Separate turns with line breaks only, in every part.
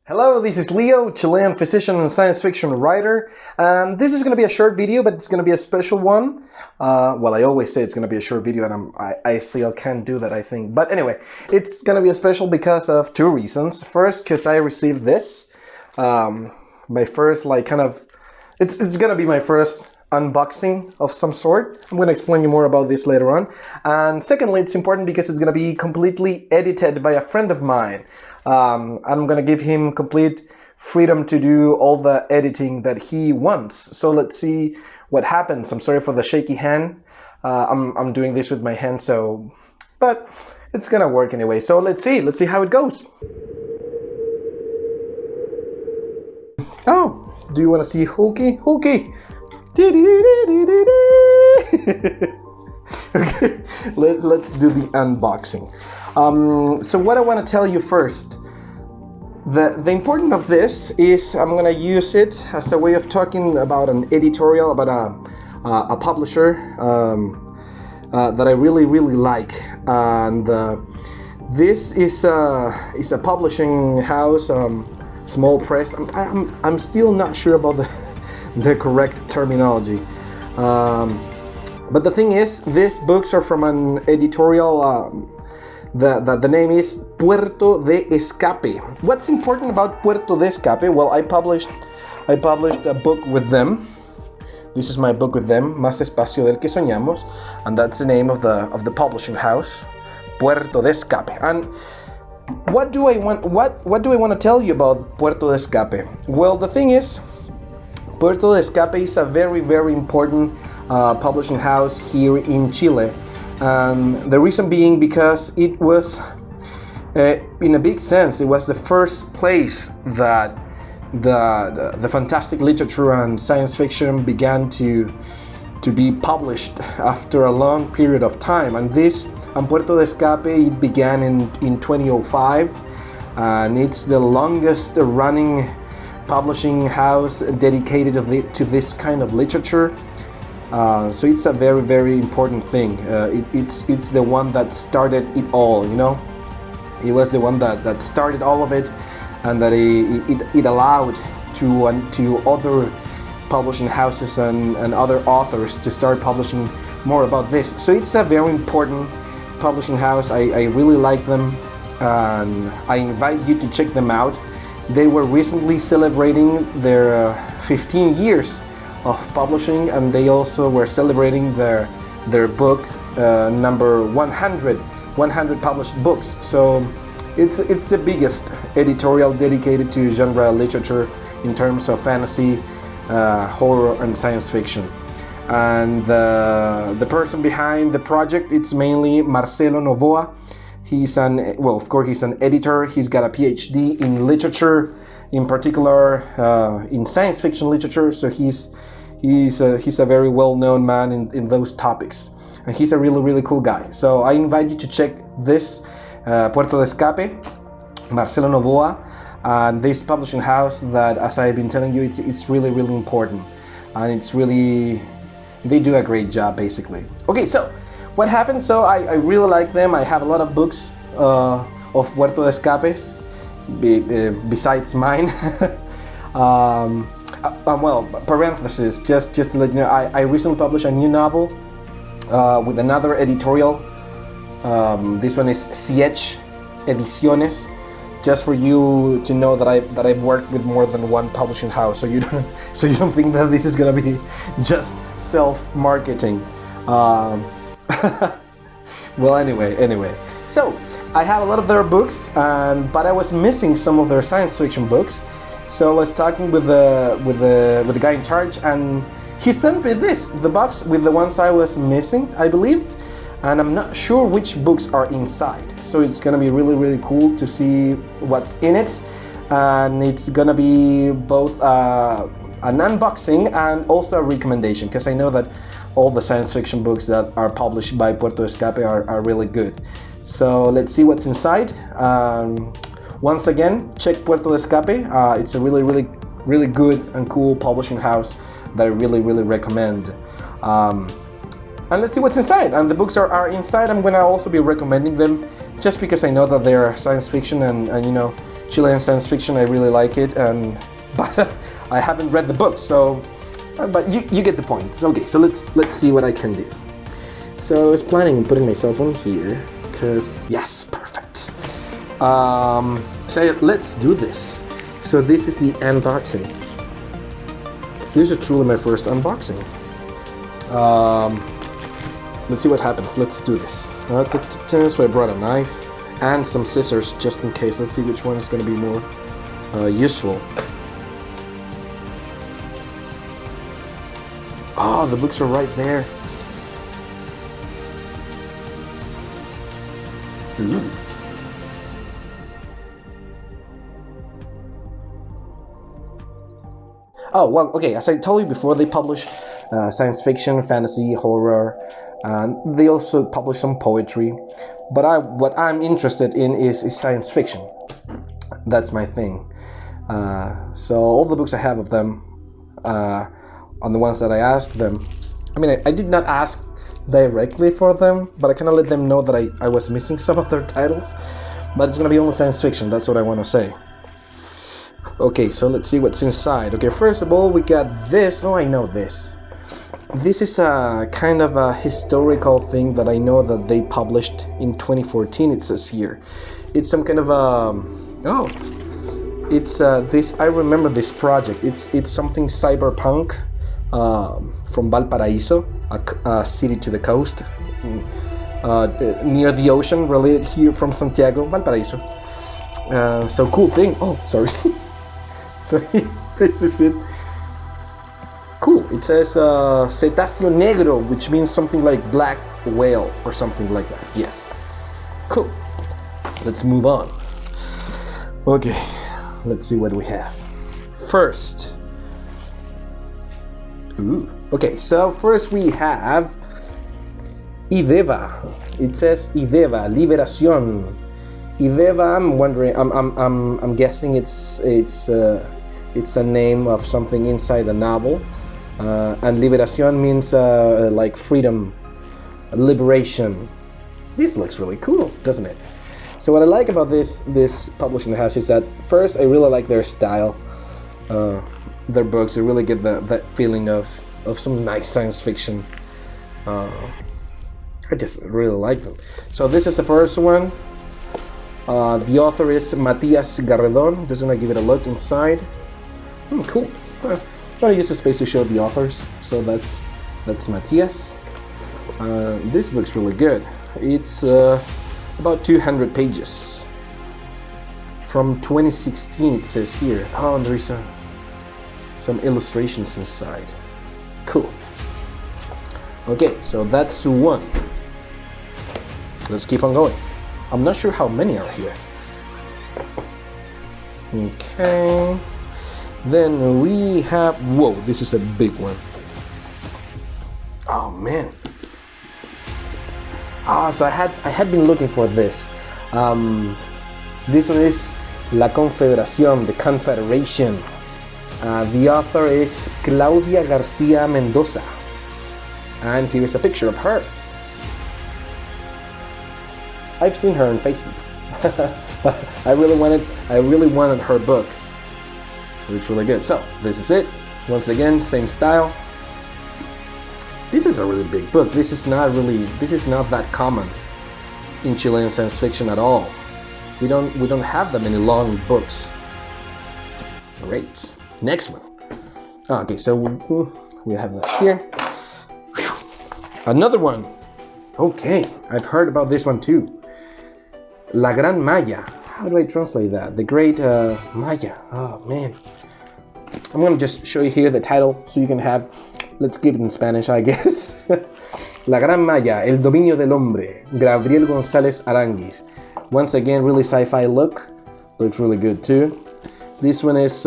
Hello, this is Leo, Chilean physician and science fiction writer, and this is going to be a short video, but it's going to be a special one. Well, I always say it's going to be a short video, and I still can't do that, I think. But anyway, it's going to be a special because of two reasons. First, because I received this, my first, it's going to be my first unboxing of some sort. I'm going to explain you more about this later on. And secondly, it's important because it's going to be completely edited by a friend of mine. I'm going to give him complete freedom to do all the editing that he wants. So let's see what happens. I'm sorry for the shaky hand. I'm doing this with my hand, but it's going to work anyway. So let's see how it goes. Oh, do you want to see Hulky? Hulky! Okay, let's do the unboxing. So what I want to tell you first, the importance of this is I'm going to use it as a way of talking about an editorial, about a publisher that I really like, and this is a publishing house, small press. I'm still not sure about the correct terminology. But the thing is, these books are from an editorial. The name is Puerto de Escape. What's important about Puerto de Escape? Well, I published a book with them. This is my book with them, Más Espacio del que Soñamos, and that's the name of the publishing house, Puerto de Escape. And what do I want to tell you about Puerto de Escape? Well, the thing is, Puerto de Escape is a very important publishing house here in Chile. The reason being because it was, in a big sense, it was the first place that the fantastic literature and science fiction began to be published after a long period of time. And Puerto de Escape, it began in 2005, and it's the longest running publishing house dedicated to this kind of literature. So it's a very important thing. It's the one that started it all, you know. It was the one that started all of it, and that it allowed to other publishing houses and other authors to start publishing more about this. So it's a very important publishing house. I really like them, and I invite you to check them out. They were recently celebrating their 15 years of publishing, and they also were celebrating their book number 100 published books. So it's the biggest editorial dedicated to genre literature in terms of fantasy, horror and science fiction. And the person behind the project, it's mainly Marcelo Novoa. He's an editor. He's got a PhD in literature, in particular in science fiction literature. So he's a very well-known man in those topics, and he's a really cool guy. So I invite you to check this Puerto de Escape, Marcelo Novoa, and this publishing house that, as I've been telling you, it's really important, and they do a great job basically. Okay, so what happened? So I really like them. I have a lot of books of Puerto de Escapes besides mine. Well, parenthesis, just to let you know, I recently published a new novel with another editorial. This one is Savfk Ediciones, just for you to know that I've worked with more than one publishing house, so you don't think that this is gonna be just self-marketing. Well, anyway, so I have a lot of their books, but I was missing some of their science fiction books. So I was talking with the guy in charge, and he sent me the box with the ones I was missing, I believe, and I'm not sure which books are inside. So it's gonna be really cool to see what's in it, and it's gonna be both an unboxing and also a recommendation, because I know that all the science fiction books that are published by Puerto de Escape are really good. So let's see what's inside. Once again, check Puerto de Escape. It's a really good and cool publishing house that I really recommend. and let's see what's inside. And the books are inside. I'm gonna also be recommending them just because I know that they're science fiction, and you know, Chilean science fiction, I really like it, but I haven't read the books, so but you get the point. Okay, so let's see what I can do. So I was planning on putting my cell phone here because yes, perfect. So let's do this. So this is the unboxing. This is truly my first unboxing. Let's see what happens. Let's do this. So I brought a knife and some scissors just in case. Let's see which one is going to be more useful. Oh, the books are right there. Ooh. Oh, well, okay, as I told you before, they publish science fiction, fantasy, horror, and they also publish some poetry. But what I'm interested in is science fiction. That's my thing. So all the books I have of them, on the ones that I asked them, I mean, I did not ask directly for them, but I kind of let them know that I was missing some of their titles. But it's going to be only science fiction, that's what I want to say. Okay, so let's see what's inside. Okay, first of all, we got this. Oh, I know this. This is a kind of a historical thing that I know that they published in 2014, it says here. It's some kind of it's this, I remember this project. It's something cyberpunk from Valparaíso, a city to the coast, near the ocean, related here from Santiago, Valparaíso. So cool thing. Oh, sorry. So this is it. Cool. It says Cetáceo Negro, which means something like black whale or something like that. Yes. Cool. Let's move on. Okay. Let's see what we have. First. Ooh. Okay. So first we have Ideva. It says Ideva Liberación. Ideva. I'm wondering. I'm guessing it's a name of something inside the novel, and liberación means like freedom, liberation. This looks really cool, doesn't it? So what I like about this publishing house is that first I really like their style, their books. They really get that feeling of some nice science fiction. I just really like them. So this is the first one. The author is Matías Garredón. Just gonna give it a look inside. Cool. I'm gonna use the space to show the authors. So that's Matías. This book's really good. It's about 200 pages. From 2016, it says here. Oh, and there's some illustrations inside. Cool. Okay, so that's one. Let's keep on going. I'm not sure how many are here. Okay. Then we have, whoa, this is a big one. Oh man. So I had been looking for this. This one is La Confederación, the Confederation. The author is Claudia Garcia Mendoza. And here is a picture of her. I've seen her on Facebook. I really wanted her book. It's really good. So this is it. Once again, same style. This is a really big book. This is not that common in Chilean science fiction at all. We don't have that many long books. Great. Next one. Okay, so we have that here. Another one. Okay, I've heard about this one too. La Gran Malla. How do I translate that? The Great Maya. Oh man. I'm gonna just show you here the title so you can have. Let's keep it in Spanish, I guess. La Gran Malla, El Dominio del Hombre, Gabriel González Aranguis. Once again, really sci-fi look. Looks really good too. This one is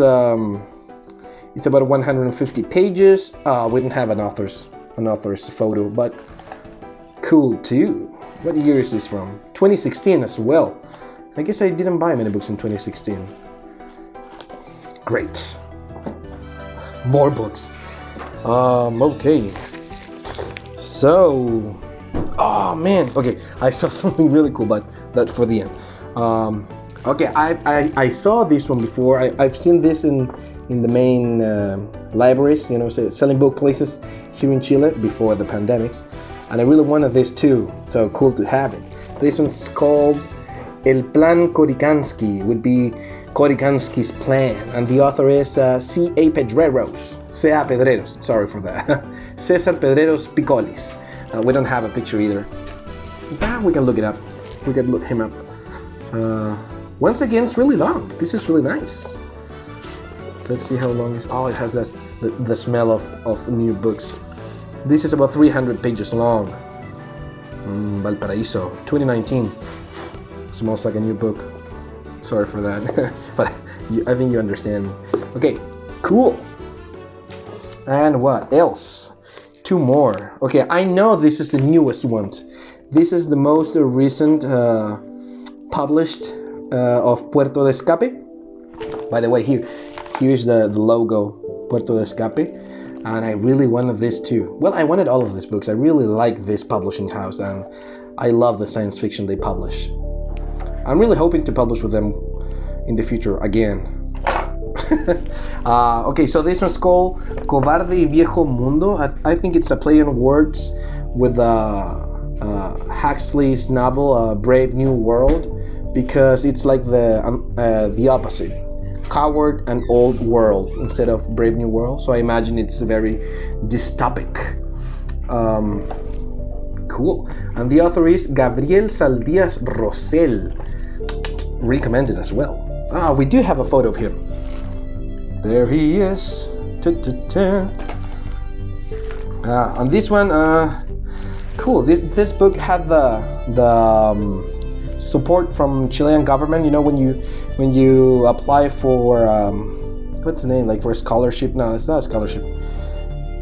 it's about 150 pages. We didn't have an author's photo, but cool too. What year is this from? 2016 as well. I guess I didn't buy many books in 2016. Great. More books. Okay. So, oh man, okay, I saw something really cool, but that's for the end. Okay, I saw this one before. I've seen this in the main libraries, you know, selling book places here in Chile before the pandemics, and I really wanted this too, so cool to have it. This one's called El Plan Coricansky, would be Coricansky's plan, and the author is C.A. Pedreros, sorry for that, César Pedreros Picolis. We don't have a picture either, but we can look it up, we can look him up. Once again, it's really long. This is really nice. Let's see how long it is. Oh, it has the smell of new books. This is about 300 pages long. Valparaíso, 2019. Smells like a new book. Sorry for that, but I think you understand. Okay, cool. And what else? Two more. Okay, I know this is the newest one. This is the most recent published of Puerto de Escape. By the way, here's the logo, Puerto de Escape, and I really wanted this too. Well, I wanted all of these books. I really like this publishing house, and I love the science fiction they publish. I'm really hoping to publish with them in the future again. Okay, so this one's called Cobarde y Viejo Mundo. I think it's a play on words with Huxley's novel, Brave New World, because it's like the opposite, coward and old world instead of Brave New World. So I imagine it's very dystopic. Cool. And the author is Gabriel Saldías Rosell. Recommended as well. We do have a photo of him. There he is. On this one, cool. This book had the support from Chilean government. You know, when you apply for what's the name, like for a scholarship? No, it's not a scholarship.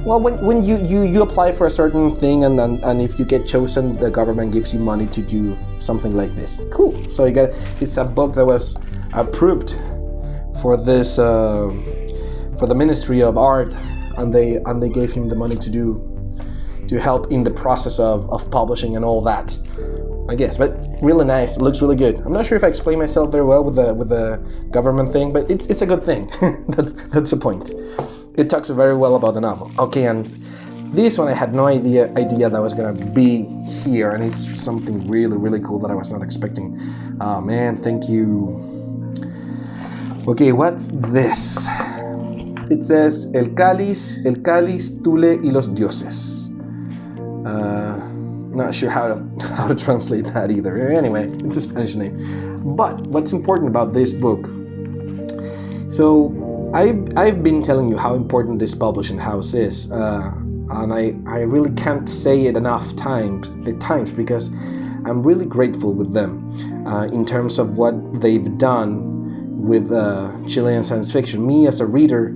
Well, when you apply for a certain thing, and if you get chosen, the government gives you money to do something like this. Cool. So it's a book that was approved for this for the Ministry of Art, and they gave him the money to help in the process of publishing and all that, I guess. But really nice. It looks really good. I'm not sure if I explained myself very well with the government thing, but it's a good thing. that's the point. It talks very well about the novel. Okay, and this one I had no idea that was gonna be here, and it's something really, really cool that I was not expecting. Oh man, thank you. Okay, what's this? It says El Cáliz, Thule y los Dioses. Not sure how to translate that either. Anyway, it's a Spanish name. But what's important about this book? So I've been telling you how important this publishing house is, and I really can't say it enough times because I'm really grateful with them in terms of what they've done with Chilean science fiction. Me as a reader,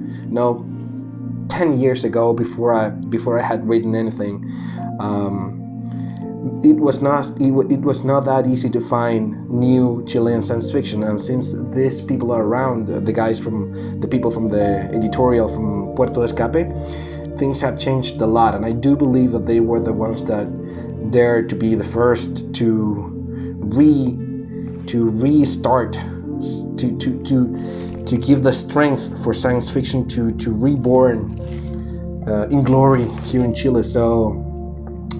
10 years ago, before I had written anything, it was not that easy to find new Chilean science fiction. And since these people are around, the people from the editorial from Puerto de Escape, things have changed a lot, and I do believe that they were the ones that dared to be the first to restart, to give the strength for science fiction to reborn in glory here in Chile. So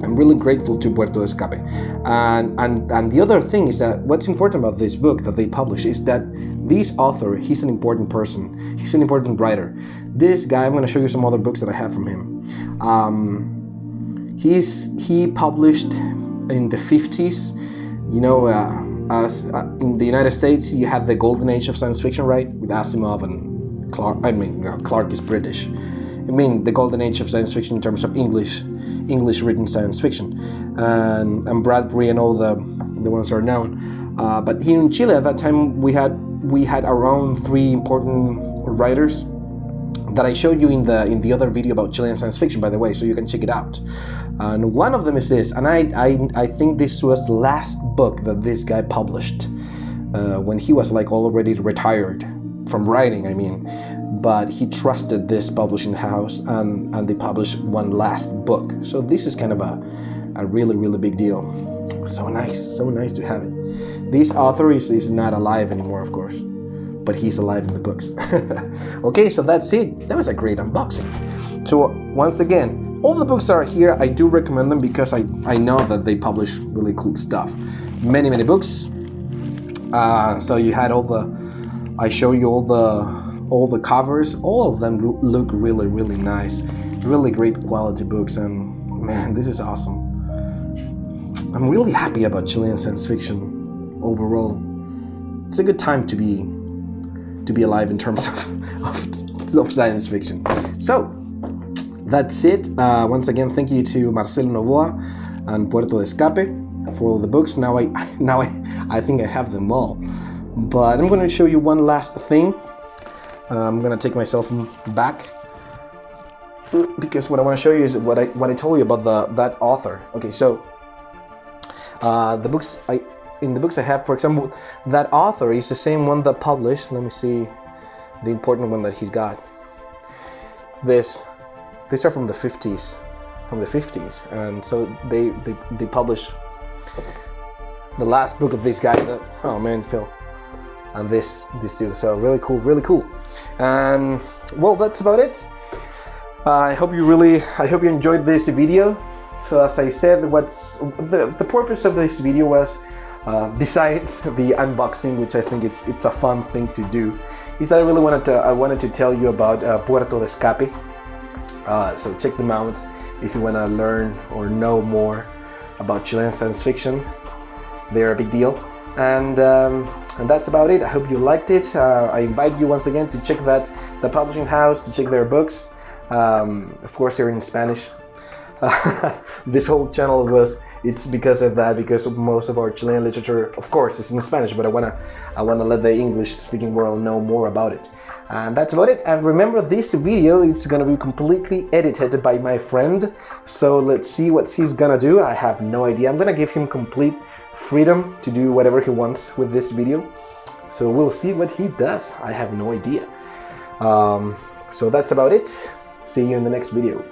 I'm really grateful to Puerto de Escape. And the other thing is that what's important about this book that they publish is that this author, he's an important person. He's an important writer. This guy, I'm going to show you some other books that I have from him. He published in the 50s, as in the United States, you had the golden age of science fiction, right? With Asimov and Clarke. Clarke is British. The golden age of science fiction in terms of English written science fiction, and Bradbury and all the ones that are known. But here in Chile at that time, we had around 3 important writers that I showed you in the other video about Chilean science fiction, by the way, so you can check it out. And one of them is this, and I think this was the last book that this guy published when he was like already retired from writing. but he trusted this publishing house, and they published one last book. So this is kind of a really big deal. So nice to have it. This author is not alive anymore, of course, but he's alive in the books. Okay, so that's it. That was a great unboxing. So once again, all the books that are here, I do recommend them because I know that they publish really cool stuff. Many books. So you had I show you all the covers. All of them look really nice. Really great quality books, and man, this is awesome. I'm really happy about Chilean science fiction overall. It's a good time to be alive in terms of science fiction. So that's it. Once again, thank you to Marcelo Novoa and Puerto de Escape for all the books. Now I think I have them all. But I'm going to show you one last thing. I'm going to take myself back because what I want to show you is what I told you about that author. Okay, so the books I have, for example, that author is the same one that published. Let me see the important one that he's got. These are from the 50s, and so they published the last book of this guy. Oh man, Phil, and this too. So really cool. And well, that's about it. I hope you enjoyed this video. So as I said, what's the purpose of this video was, besides the unboxing, which I think it's a fun thing to do, is that I wanted to tell you about Puerto de Escape. So check them out if you want to learn or know more about Chilean science fiction. They're a big deal, and that's about it. I hope you liked it. I invite you once again to check the publishing house, to check their books. Of course, they're in Spanish. This whole channel it's because of that, because of most of our Chilean literature, of course, it's in Spanish, but I wanna let the English-speaking world know more about it. And that's about it. And remember, this video, it's gonna be completely edited by my friend. So let's see what he's gonna do. I have no idea. I'm gonna give him complete freedom to do whatever he wants with this video. So we'll see what he does. I have no idea. So that's about it. See you in the next video.